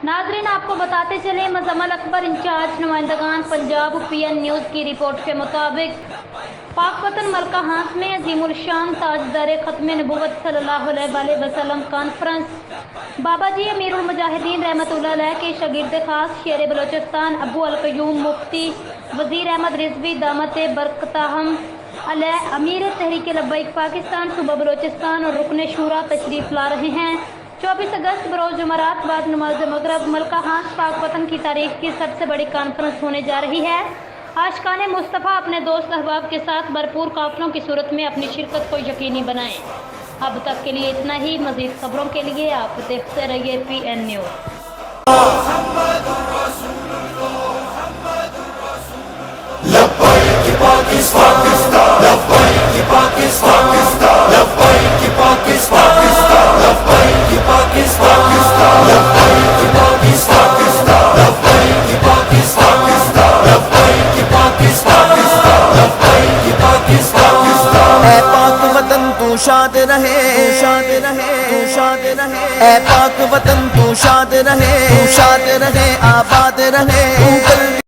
नाजरीन, आपको बताते चले मुजम्मिल अकबर इंचार्ज नुमाइंदगान पंजाब PN न्यूज़ की रिपोर्ट के मुताबिक पाक वतन मलका हांस में अजीमुल शान ताजदार ख़त्म नबूवत सल्लल्लाहु अलैहि वसल्लम कॉन्फ्रेंस बाबा जी अमीरुल मुजाहिदीन रहमतुल्लाह अलैह के शागिर्द खास शेर बलोचिस्तान अबू अल क़य्यूम मुफ्ती वज़ीर अहमद रिजवी दामत बरकताहम अलैह अमीर तहरीक लब्बैक पाकिस्तान सूबा बलोचिस्तान और रुकन शूरा तशरीफ़ ला रहे हैं। 24 अगस्त बरोज़ जुमरात बाद नमाज मगरिब मलका हांस पाक वतन की तारीख की सबसे बड़ी कॉन्फ्रेंस होने जा रही है। आशिकाने मुस्तफ़ा अपने दोस्त अहबाब के साथ भरपूर काफ़िलों की सूरत में अपनी शिरकत को यकीनी बनाएं। अब तक के लिए इतना ही। मज़ीद खबरों के लिए आप देखते रहिए PN न्यूज़। शाद रहे, शाद रहे, शाद रहे, ऐ पाक वतन तू शाद रहे, शाद रहे, आबाद रहे।